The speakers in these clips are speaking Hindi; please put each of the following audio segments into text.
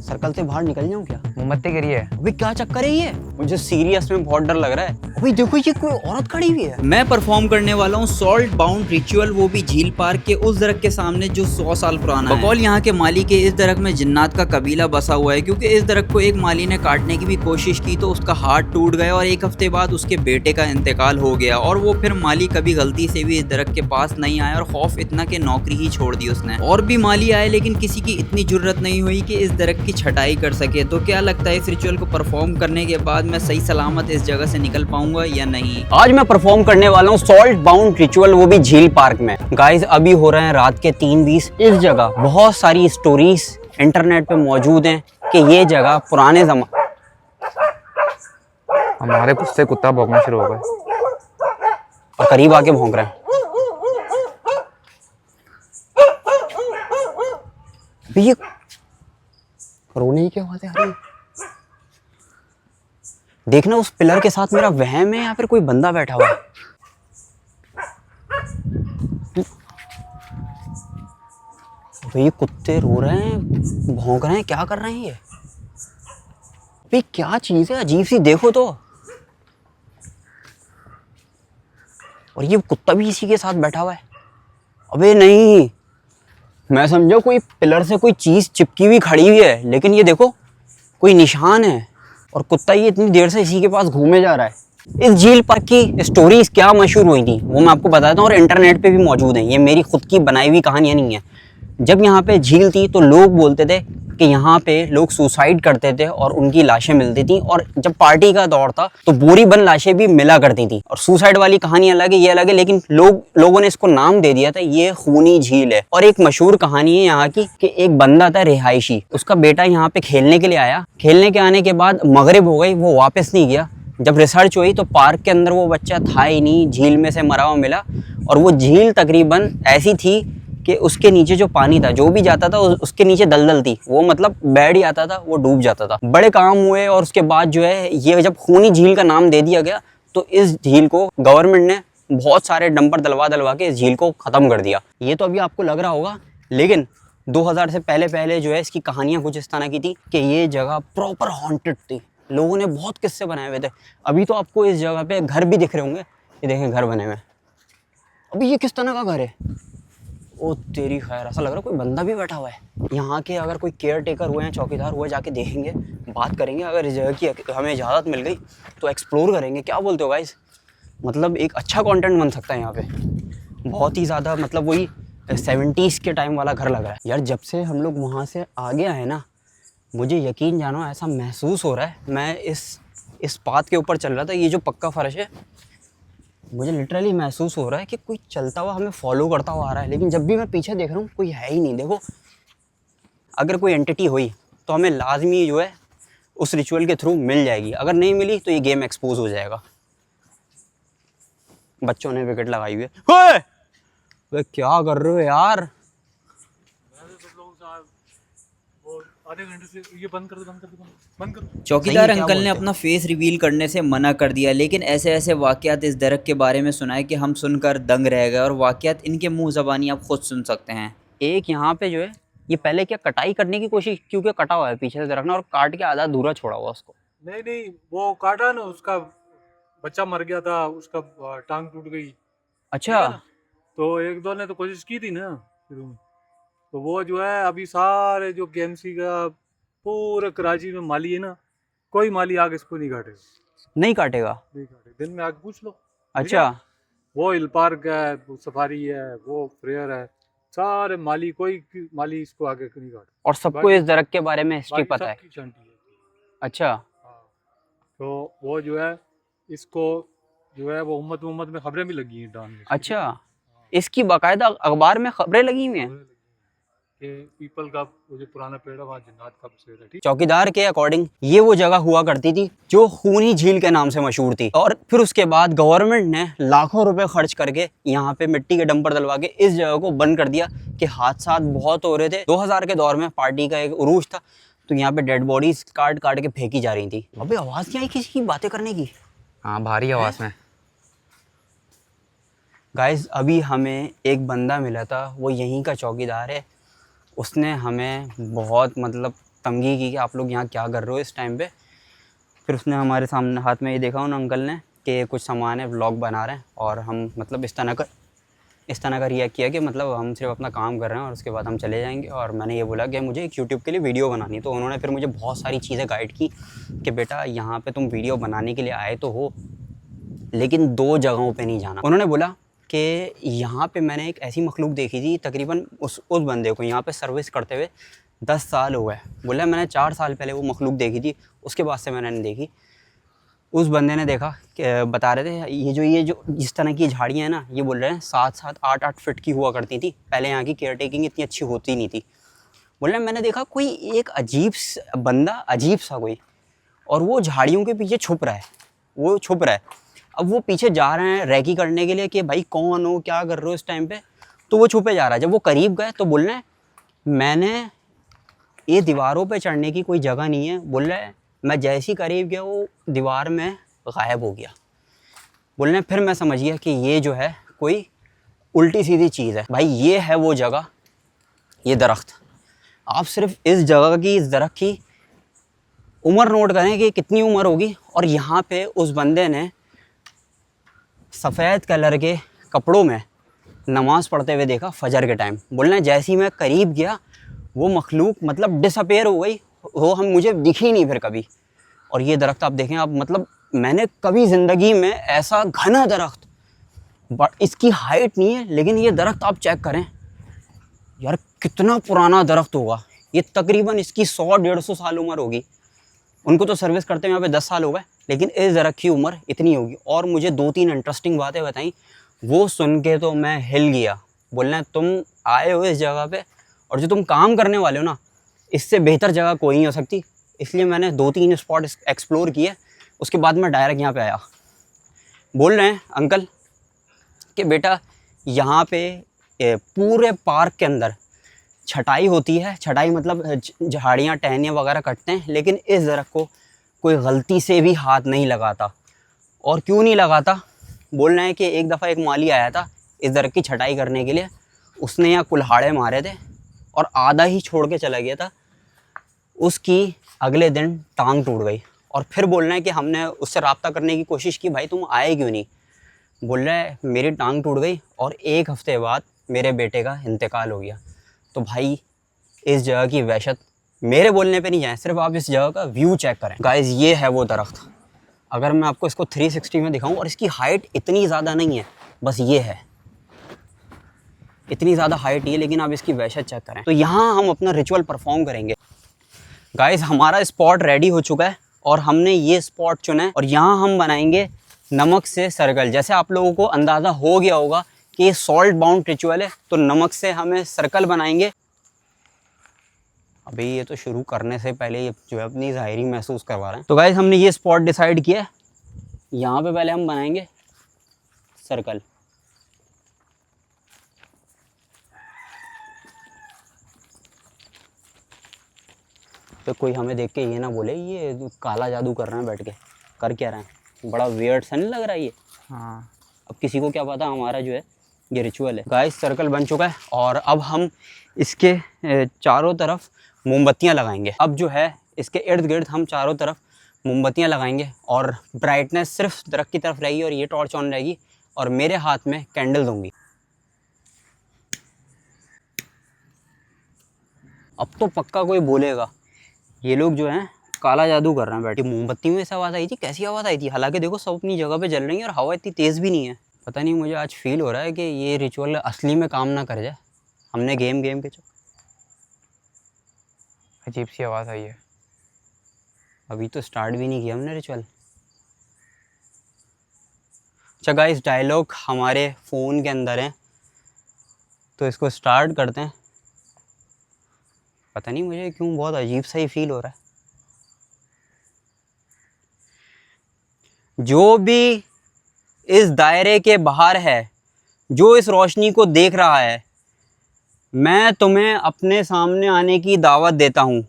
सर्कल से बाहर निकल जाऊं क्या? मोमबत्ती गिरी है। अभी क्या चक्कर है ये? मुझे सीरियस में बहुत डर लग रहा है। अभी देखो ये कोई औरत खड़ी हुई है। मैं परफॉर्म करने वाला हूँ सॉल्ट बाउंड रिचुअल, वो भी झील पार्क के उस दरख्त के सामने जो 100 साल पुराना है। बकौल यहाँ के माली के इस दरख्त में जिन्नात का कबीला बसा हुआ है, क्योंकि इस दरख्त को एक माली ने काटने की भी कोशिश की तो उसका हाथ टूट गया और एक हफ्ते बाद उसके बेटे का इंतकाल हो गया और वो फिर माली कभी गलती से भी इस दरख्त के पास नहीं आया और खौफ इतना कि नौकरी ही छोड़ दी उसने। और भी माली आए लेकिन किसी की इतनी जुर्रत नहीं हुई कि इस दरख्त की छटाई कर सके। तो क्या लगता है इस रिचुअल को परफॉर्म करने के बाद मैं सही सलामत इस जगह से निकल पाऊंगा या नहीं? आज मैं परफॉर्म करने वाला हूँ सॉल्ट बाउंड रिचुअल, वो भी झील पार्क में। गाइस अभी हो रहे हैं रात के 3:20। इस जगह बहुत सारी स्टोरीज इंटरनेट पे मौजूद हैं कि ये जगह पुराने हमारे कुत्ते कुत्ता भौंकना शुरू हो गए और करीब आके भौंक रहे हैं। अभी ये रोने की आवाज़ आ रही है। देखना उस पिलर के साथ मेरा वहम है या फिर कोई बंदा बैठा हुआ है। अबे ये कुत्ते रो रहे हैं, भौंक रहे हैं, क्या कर रहे हैं ये? अबे क्या चीज है अजीब सी, देखो तो। और ये कुत्ता भी इसी के साथ बैठा हुआ है। अबे नहीं, मैं समझो कोई पिलर से कोई चीज चिपकी हुई खड़ी हुई है, लेकिन ये देखो कोई निशान है और कुत्ता ये इतनी देर से इसी के पास घूमे जा रहा है। इस झील पार्क की स्टोरीज क्या मशहूर हुई थी वो मैं आपको बताता हूँ और इंटरनेट पे भी मौजूद है। ये मेरी खुद की बनाई हुई कहानियाँ नहीं है। जब यहाँ पे झील थी तो लोग बोलते थे कि यहाँ पे लोग सुसाइड करते थे और उनकी लाशें मिलती थी, और जब पार्टी का दौर था तो बोरी बंद लाशें भी मिला करती थी। और सुसाइड वाली कहानी अलग है, ये अलग है, लेकिन लोगों ने इसको नाम दे दिया था ये खूनी झील है। और एक मशहूर कहानी है यहाँ की कि एक बंदा था रिहायशी, उसका बेटा यहाँ पे खेलने के लिए आया। खेलने के आने के बाद मगरिब हो गई, वो वापस नहीं गया। जब रिसर्च हुई तो पार्क के अंदर वो बच्चा था ही नहीं, झील में से मरा हुआ मिला। और वो झील तकरीबन ऐसी थी कि उसके नीचे जो पानी था, जो भी जाता था उसके नीचे दलदल थी, वो मतलब बैठ ही आता था, वो डूब जाता था। बड़े काम हुए और उसके बाद जो है ये जब खूनी झील का नाम दे दिया गया तो इस झील को गवर्नमेंट ने बहुत सारे डंपर दलवा के इस झील को ख़त्म कर दिया। ये तो अभी आपको लग रहा होगा, लेकिन 2000 से पहले जो है इसकी कहानियाँ कुछ इस तरह की थी कि ये जगह प्रॉपर हॉन्टेड थी। लोगों ने बहुत किस्से बनाए हुए थे। अभी तो आपको इस जगह पे घर भी दिख रहे होंगे, ये देखें घर बने हुए। अभी ये किस तरह का घर है? ओ तेरी खैर, ऐसा लग रहा है कोई बंदा भी बैठा हुआ है। यहाँ के अगर कोई केयर टेकर हुए हैं, चौकीदार हुए, जाके देखेंगे, बात करेंगे। अगर इस जगह की हमें इजाज़त मिल गई तो एक्सप्लोर करेंगे। क्या बोलते हो गाइस? मतलब एक अच्छा कंटेंट बन सकता है यहाँ पे। बहुत ही ज़्यादा, मतलब वही 70s के टाइम वाला घर लग रहा है यार। जब से हम लोग वहाँ से आगे आए ना, मुझे यकीन जानो ऐसा महसूस हो रहा है, मैं इस पाथ के ऊपर चल रहा था, ये जो पक्का फर्श है, मुझे लिटरली महसूस हो रहा है कि कोई चलता हुआ हमें फॉलो करता हुआ आ रहा है। लेकिन जब भी मैं पीछे देख रहा हूँ कोई है ही नहीं। देखो, अगर कोई एंटिटी हुई तो हमें लाजमी जो है उस रिचुअल के थ्रू मिल जाएगी। अगर नहीं मिली तो ये गेम एक्सपोज हो जाएगा। बच्चों ने विकेट लगाई हुई है। वे क्या कर रहे हो यार? आधे घंटे से ये बंद कर। चौकीदार अंकल ने अपना फेस रिवील करने से मना कर दिया, लेकिन ऐसे ऐसे वाकयात इस दरख्त के बारे में सुनाए कि हम सुनकर दंग रह गए और वाकयात इनके मुंह ज़बानी आप खुद सुन सकते हैं। एक यहाँ पे जो है ये पहले क्या कटाई करने की कोशिश, क्योंकि कटा हुआ है पीछे से दरख्त ना, और काट के आधा अधूरा छोड़ा हुआ उसको। नहीं वो काटा ना, उसका बच्चा मर गया था, उसका टांग टूट गई। अच्छा, तो एक दो ने तो कोशिश की थी ना शुरू में, तो वो जो है अभी सारे जो केएमसी का पूरे कराची में माली है ना, कोई माली आगे इसको नहीं काटेगा। नहीं काटेगा? नहीं काटेगा। दिन में आगे पूछ लो। अच्छा, वो हिल पार्क है, वो सफारी है, वो फ्रेयर है, सारे माली, कोई माली इसको आगे नहीं काटे। और सबको इस दरख्त के बारे में हिस्ट्री पता है? अच्छा, हाँ। तो वो जो है इसको जो है वो उम्मत में खबरें भी लगी हैं डालने। अच्छा, इसकी बाकायदा अखबार में खबरें लगी हुई हैं कि पीपल का वो जो पुराना पेड़ है वहाँ जिन्नात का बसेरा है। ठीक, चौकीदार के अकॉर्डिंग ये वो जगह हुआ करती थी जो खूनी झील के नाम से मशहूर थी। और फिर उसके बाद गवर्नमेंट ने लाखों रुपए खर्च करके यहाँ पे मिट्टी के डंपर डलवा के इस जगह को बंद कर दिया कि हादसात बहुत हो रहे थे। 2000 के दौर में पार्टी का एक उरूज था, तो यहाँ पे डेड बॉडीज काट के फेंकी जा रही थी। अबे आवाज़ नहीं आई किसी की बातें करने की? हाँ, भारी आवाज़ में। गाइस अभी हमें एक बंदा मिला था, वो यहीं का चौकीदार है। उसने हमें बहुत मतलब तंगी की कि आप लोग यहाँ क्या कर रहे हो इस टाइम पे। फिर उसने हमारे सामने हाथ में ये देखा उन अंकल ने कि कुछ सामान है, व्लॉग बना रहे हैं, और हम मतलब इस तरह का रिएक्ट किया कि मतलब हम सिर्फ अपना काम कर रहे हैं और उसके बाद हम चले जाएंगे। और मैंने ये बोला कि मुझे एक यूट्यूब के लिए वीडियो बनानी, तो उन्होंने फिर मुझे बहुत सारी चीज़ें गाइड की कि बेटा यहाँ पे तुम वीडियो बनाने के लिए आए तो हो, लेकिन 2 जगहों पे नहीं जाना। उन्होंने बोला कि यहाँ पे मैंने एक ऐसी मखलूक देखी थी, तकरीबन उस बंदे को यहाँ पे सर्विस करते हुए 10 साल हो गए। बोला मैंने 4 साल पहले वो मखलूक देखी थी, उसके बाद से मैंने नहीं देखी। उस बंदे ने देखा कि बता रहे थे ये जो जिस तरह की झाड़ियाँ हैं ना, ये बोल रहे हैं 7-7, 8-8 फीट की हुआ करती थी पहले। यहाँ की केयर टेकिंग इतनी अच्छी होती नहीं थी। बोल रहे मैंने देखा कोई एक अजीब सा कोई, और वो झाड़ियों के पीछे छुप रहा है। अब वो पीछे जा रहे हैं रैकी करने के लिए कि भाई कौन हो, क्या कर रहे हो इस टाइम पे, तो वो छुपे जा रहा है। जब वो करीब गए तो बोल रहे हैं मैंने ये दीवारों पे चढ़ने की कोई जगह नहीं है। बोल रहे हैं मैं जैसे ही करीब गया वो दीवार में गायब हो गया। बोल रहे हैं फिर मैं समझ गया कि ये जो है कोई उल्टी सीधी चीज़ है। भाई ये है वो जगह, ये दरख्त। आप सिर्फ इस जगह की, इस दरख्त की उम्र नोट करें कि कितनी उम्र होगी। और यहाँ पे उस बंदे ने सफ़ेद कलर के कपड़ों में नमाज़ पढ़ते हुए देखा फजर के टाइम। बोलना है जैसे ही मैं करीब गया वो मखलूक मतलब डिसअपेयर हो गई, वो हम मुझे दिखी नहीं फिर कभी। और ये दरख्त आप देखें, आप मतलब मैंने कभी ज़िंदगी में ऐसा घना दरख्त, बट इसकी हाइट नहीं है, लेकिन ये दरख्त आप चेक करें यार कितना पुराना दरख्त होगा। ये तकरीबन इसकी 100-150 साल उम्र होगी। उनको तो सर्विस करते हुए यहाँ पे 10 साल हो गए, लेकिन इस दरख्त की उम्र इतनी होगी। और मुझे 2-3 इंटरेस्टिंग बातें बताई, वो सुन के तो मैं हिल गया। बोलना तुम आए हो इस जगह पे और जो तुम काम करने वाले हो ना, इससे बेहतर जगह कोई नहीं हो सकती। इसलिए मैंने 2-3 स्पॉट एक्सप्लोर किए, उसके बाद मैं डायरेक्ट यहाँ पे आया। बोल रहे हैं अंकल कि बेटा यहाँ पे पूरे पार्क के अंदर छटाई होती है। छटाई मतलब झाड़ियाँ टहनियाँ वगैरह कटते हैं, लेकिन इस दरख्त को कोई गलती से भी हाथ नहीं लगाता। और क्यों नहीं लगाता? बोल रहे हैं कि एक दफ़ा एक माली आया था इस दरख्त की छटाई करने के लिए, उसने यहाँ कुल्हाड़े मारे थे और आधा ही छोड़ के चला गया था। उसकी अगले दिन टांग टूट गई। और फिर बोल रहे हैं कि हमने उससे रब्ता करने की कोशिश की, भाई तुम आए क्यों नहीं? बोल रहा है मेरी टांग टूट गई और 1 हफ़्ते बाद मेरे बेटे का इंतकाल हो गया। तो भाई इस जगह की वहशत, मेरे बोलने पे नहीं जाए, सिर्फ आप इस जगह का व्यू चेक करें। गाइस ये है वो दरख्त। अगर मैं आपको इसको 360 में दिखाऊं, और इसकी हाइट इतनी ज़्यादा नहीं है, बस ये है, इतनी ज़्यादा हाइट नहीं है, लेकिन आप इसकी वहशत चेक करें। तो यहाँ हम अपना रिचुअल परफॉर्म करेंगे। गाइस हमारा स्पॉट रेडी हो चुका है और हमने ये स्पॉट चुना है, और यहाँ हम बनाएंगे नमक से सर्कल। जैसे आप लोगों को अंदाज़ा हो गया होगा कि ये सॉल्ट बाउंड रिचुअल है, तो नमक से हमें सर्कल बनाएंगे। अभी ये तो शुरू करने से पहले ये जो है अपनी ज़ाहिरी महसूस करवा रहे हैं। तो गाइस हमने ये स्पॉट डिसाइड किया है, यहाँ पे पहले हम बनाएंगे सर्कल। तो कोई हमें देख के ये ना बोले ये काला जादू कर रहे हैं, बैठ के कर क्या रहे हैं, बड़ा वियर्ड सा नहीं लग रहा है ये। हाँ, अब किसी को क्या पता हमारा जो है ये रिचुअल है। गाइस सर्कल बन चुका है और अब हम इसके चारों तरफ मोमबत्तियां लगाएंगे। अब जो है इसके इर्द गिर्द हम चारों तरफ मोमबत्तियां लगाएंगे और ब्राइटनेस सिर्फ दरख्त की तरफ रहेगी और ये टॉर्च ऑन रहेगी और मेरे हाथ में कैंडल दूंगी। अब तो पक्का कोई बोलेगा ये लोग जो हैं काला जादू कर रहे हैं बैठे। मोमबत्ती में ऐसी आवाज़ आई थी, कैसी आवाज़ आई थी? हालांकि देखो सब अपनी जगह पे जल रही है और हवा इतनी तेज़ भी नहीं है। पता नहीं, मुझे आज फील हो रहा है कि ये रिचुअल असली में काम ना कर जाए। हमने गेम के अजीब सी आवाज़ आई है। अभी तो स्टार्ट भी नहीं किया हमने रिचुअल। अच्छा गाइस डायलॉग हमारे फ़ोन के अंदर है, तो इसको स्टार्ट करते हैं। पता नहीं मुझे क्यों बहुत अजीब सा ही फील हो रहा है। जो भी इस दायरे के बाहर है, जो इस रोशनी को देख रहा है, मैं तुम्हें अपने सामने आने की दावत देता हूँ।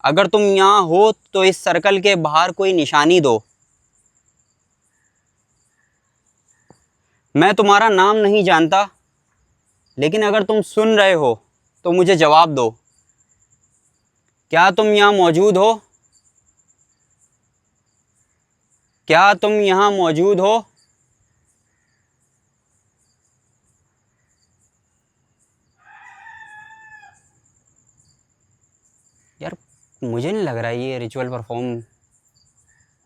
अगर तुम यहाँ हो तो इस सर्कल के बाहर कोई निशानी दो। मैं तुम्हारा नाम नहीं जानता, लेकिन अगर तुम सुन रहे हो तो मुझे जवाब दो। क्या तुम यहाँ मौजूद हो? क्या तुम यहाँ मौजूद हो? यार मुझे नहीं लग रहा है ये रिचुअल परफॉर्म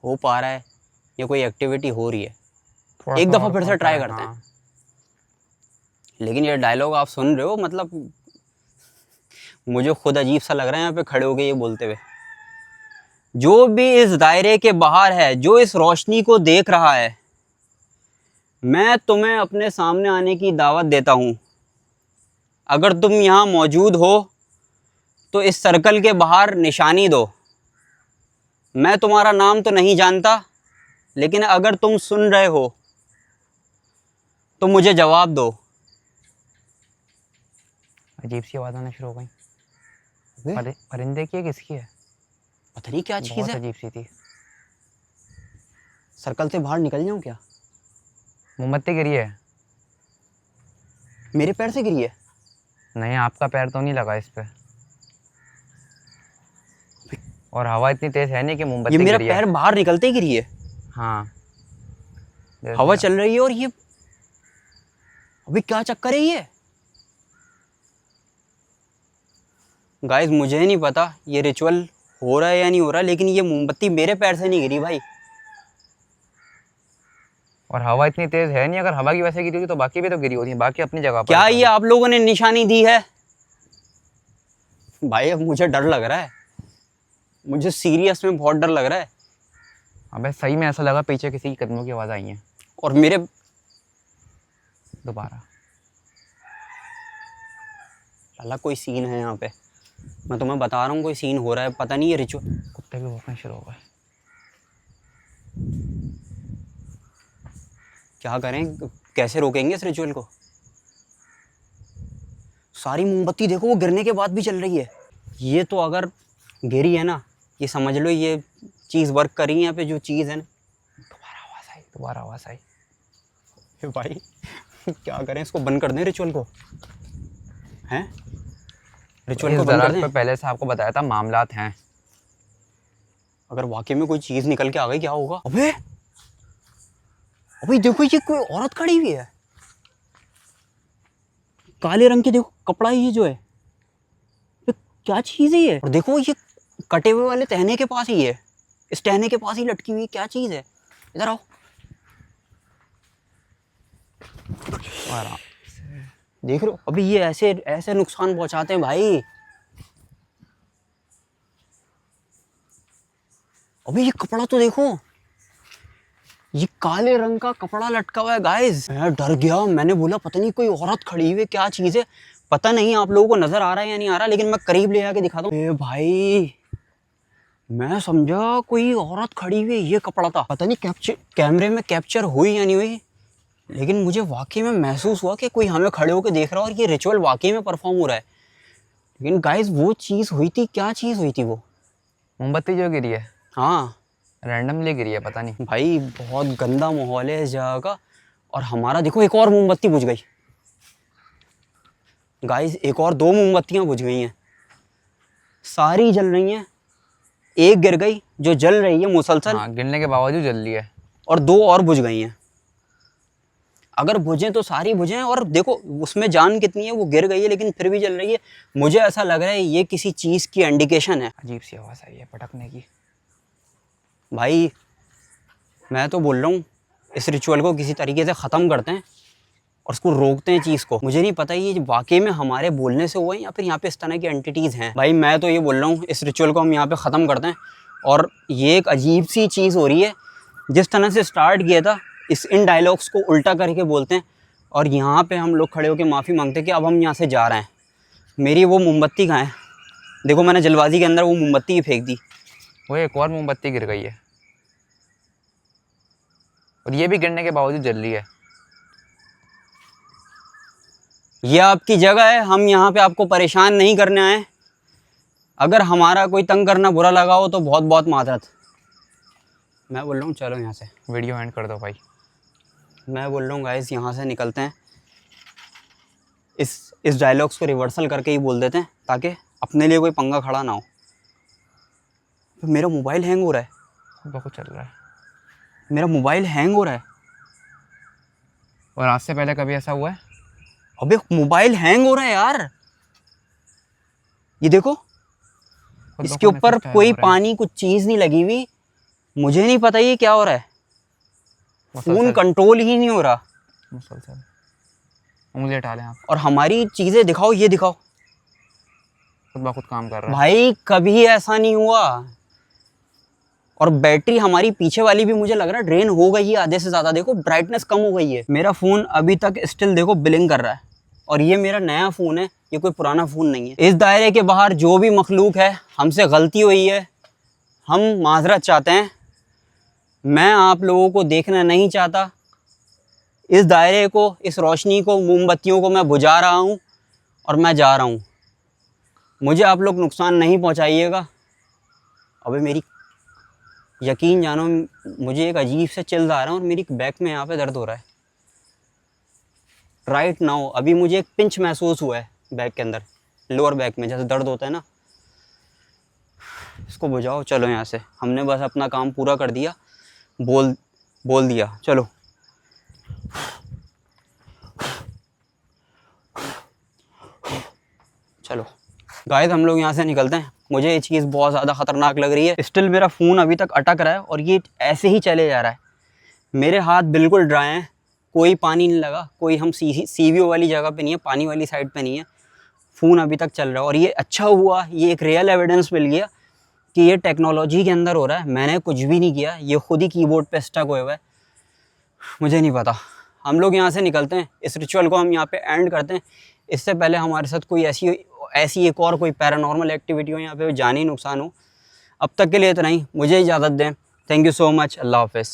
हो पा रहा है या कोई एक्टिविटी हो रही है। थोड़ा एक सा दफ़ा और फिर से कौन ट्राई सा है, करते हैं। हाँ। लेकिन ये डायलॉग आप सुन रहे हो, मतलब मुझे खुद अजीब सा लग रहा है यहाँ पे खड़े होके ये बोलते हुए। जो भी इस दायरे के बाहर है, जो इस रोशनी को देख रहा है, मैं तुम्हें अपने सामने आने की दावत देता हूँ। अगर तुम यहाँ मौजूद हो तो इस सर्कल के बाहर निशानी दो। मैं तुम्हारा नाम तो नहीं जानता, लेकिन अगर तुम सुन रहे हो तो मुझे जवाब दो। अजीब सी आवाज़ आना शुरू हो गई। अबे, परिंदे की है, किसकी है? पता नहीं क्या चीज़ बहुत है। अजीब सी थी। सर्कल से बाहर निकल जाऊँ क्या? मोमबत्ती गिरी है। मेरे पैर से गिरी है? नहीं, आपका पैर तो नहीं लगा इस पे। और हवा इतनी तेज है नहीं कि ये मोमबत्ती मेरा गिरी है। पैर बाहर निकलते ही गिरी है। हाँ, हवा चल रही है और ये अभी क्या चक्कर है ये? गाइस मुझे नहीं पता ये रिचुअल हो रहा है या नहीं हो रहा, लेकिन ये मोमबत्ती मेरे पैर से नहीं गिरी भाई। और हवा इतनी तेज है नहीं, अगर हवा की वजह से गिरी होगी तो बाकी भी तो गिरी होती है, बाकी अपनी जगह पर क्या है। ये आप लोगों ने निशानी दी है? भाई अब मुझे डर लग रहा है, मुझे सीरियस में बहुत डर लग रहा है। अबे सही में ऐसा लगा पीछे किसी की कदमों की आवाज़ आई है। और मेरे दोबारा साला कोई सीन है यहाँ पे, मैं तुम्हें बता रहा हूँ कोई सीन हो रहा है। पता नहीं ये रिचुअल कुत्ते भी भौंकने शुरू हो गए। क्या करें, कैसे रोकेंगे इस रिचुअल को? सारी मोमबत्ती देखो वो गिरने के बाद भी चल रही है। ये तो अगर गिरी है ना, ये समझ लो ये चीज़ वर्क कर रही है यहाँ पे, जो चीज़ है ना। दोबारा आवाज़ आई। ए भाई क्या करें, इसको बंद कर दें रिचुअल को? हैं रिचुअल इस को बंद कर दरख्त पे दें? पहले से आपको बताया था मामलात हैं। अगर वाकई में कोई चीज़ निकल के आ गई क्या होगा? अबे अबे देखो ये कोई औरत खड़ी हुई है, काले रंग की। देखो कपड़ा ये जो है, ये क्या चीज़ है ये? और देखो ये कटे हुए वाले टहने के पास ही है, इस टहने के पास ही लटकी हुई क्या चीज़ है? इधर आओ। आराम। देख रहे हो अभी ये ऐसे ऐसे नुकसान पहुंचाते हैं भाई। अबे ये कपड़ा तो देखो, ये काले रंग का कपड़ा लटका हुआ है गाइस। मैं डर गया, मैंने बोला पता नहीं कोई औरत खड़ी हुई है, क्या चीज़ है पता नहीं। आप लोगों को नजर आ रहा है या नहीं आ रहा, लेकिन मैं करीब ले आके दिखाता हूँ। भाई मैं समझा कोई औरत खड़ी हुई है, ये कपड़ा था। पता नहीं कैमरे में कैप्चर हुई या नहीं हुई, लेकिन मुझे वाकई में महसूस हुआ कि कोई हमें खड़े होकर देख रहा है और ये रिचुअल वाकई में परफॉर्म हो रहा है। लेकिन गाइस वो चीज़ हुई थी, क्या चीज़ हुई थी वो? मोमबत्ती जो गिरी है, हाँ रैंडमली गिरी है, पता नहीं। भाई बहुत गंदा माहौल है इस जगह का। और हमारा देखो एक और मोमबत्ती बुझ गई गाइस, एक और 2 मोमबत्तियाँ बुझ गई हैं, सारी जल रही हैं। एक गिर गई जो जल रही है मुसलसल, हाँ, गिरने के बावजूद जल रही है। और 2 और बुझ गई हैं। अगर बुझें तो सारी बुझें, और देखो उसमें जान कितनी है, वो गिर गई है लेकिन फिर भी जल रही है। मुझे ऐसा लग रहा है ये किसी चीज़ की इंडिकेशन है। अजीब सी आवाज़ आई है पटकने की। भाई मैं तो बोल रहा हूँ इस रिचुअल को किसी तरीके से ख़त्म करते हैं और उसको रोकते हैं चीज़ को। मुझे नहीं पता ये वाकई में हमारे बोलने से हुआ है या फिर यहाँ पे इस तरह की एंटिटीज़ हैं। भाई मैं तो ये बोल रहा हूँ इस रिचुअल को हम यहाँ पे ख़त्म करते हैं। और ये एक अजीब सी चीज़ हो रही है, जिस तरह से स्टार्ट किया था इन डायलॉग्स को उल्टा करके बोलते हैं, और यहाँ पे हम लोग खड़े होकर माफ़ी मांगते हैं कि अब हम यहाँ से जा रहे हैं। मेरी वो मोमबत्ती कहाँ है? देखो मैंने जल्दबाजी के अंदर वो मोमबत्ती ही फेंक दी। वो एक और मोमबत्ती गिर गई है, और ये भी गिरने के बावजूद जल रही है। ये आपकी जगह है, हम यहाँ पे आपको परेशान नहीं करने आए। अगर हमारा कोई तंग करना बुरा लगा हो तो बहुत बहुत माजरत। मैं बोल रहा हूँ चलो यहाँ से वीडियो एंड कर दो भाई। मैं बोल रहा हूँ गाइस यहाँ से निकलते हैं। इस डायलॉग्स को रिवर्सल करके ही बोल देते हैं ताकि अपने लिए कोई पंगा खड़ा ना हो। मेरा मोबाइल हैंग हो रहा है, खुद ब खुद चल रहा है। मेरा मोबाइल हैंग हो रहा है। और आज से पहले कभी ऐसा हुआ है? अबे मोबाइल हैंग हो रहा है यार, ये देखो खुद ब इसके खुद ऊपर message type कोई हो रहा है। पानी कुछ चीज नहीं लगी हुई, मुझे नहीं पता ये क्या हो रहा है, फोन मुसलसल कंट्रोल ही नहीं हो रहा। मुसलसल उंगली हटा लें आप, और हमारी चीजें दिखाओ, ये दिखाओ खुद ब खुद काम कर रहा है। भाई, कभी ऐसा नहीं हुआ। और बैटरी हमारी पीछे वाली भी मुझे लग रहा है ड्रेन हो गई है आधे से ज़्यादा, देखो ब्राइटनेस कम हो गई है। मेरा फ़ोन अभी तक स्टिल देखो बिलिंग कर रहा है, और ये मेरा नया फ़ोन है, ये कोई पुराना फ़ोन नहीं है। इस दायरे के बाहर जो भी मखलूक है, हमसे गलती हुई है, हम माजरत चाहते हैं। मैं आप लोगों को देखना नहीं चाहता, इस दायरे को, इस रोशनी को, मोमबत्तियों को मैं बुझा रहा हूँ और मैं जा रहा हूँ। मुझे आप लोग नुकसान नहीं पहुँचाइएगा। अबे मेरी यकीन जानो, मुझे एक अजीब से चिल्ल आ रहा है और मेरी बैक में यहाँ पे दर्द हो रहा है राइट नाउ। अभी मुझे एक पिंच महसूस हुआ है बैक के अंदर, लोअर बैक में जैसे दर्द होता है ना। इसको बुझाओ, चलो यहाँ से। हमने बस अपना काम पूरा कर दिया, बोल दिया, चलो। चलो गाइस, हम लोग यहाँ से निकलते हैं। मुझे ये चीज़ बहुत ज़्यादा ख़तरनाक लग रही है। स्टिल मेरा फ़ोन अभी तक अटक रहा है और ये ऐसे ही चले जा रहा है। मेरे हाथ बिल्कुल ड्राई हैं, कोई पानी नहीं लगा, कोई हम सीवीओ वाली जगह पे नहीं है, पानी वाली साइड पे नहीं है। फ़ोन अभी तक चल रहा है और ये अच्छा हुआ, ये एक रियल एविडेंस मिल गया कि ये टेक्नोलॉजी के अंदर हो रहा है। मैंने कुछ भी नहीं किया, ये खुद ही कीबोर्ड पे स्टक हुआ है। मुझे नहीं पता। हम लोग यहाँ से निकलते हैं, इस रिचुअल को हम यहाँ पे एंड करते हैं। इससे पहले हमारे साथ कोई ऐसी एक और कोई पैरानॉर्मल एक्टिविटी हो, यहाँ पे जानी नुकसान हो। अब तक के लिए इतना ही, मुझे इजाज़त दें। Thank you so much. अल्लाह हाफ़िज़।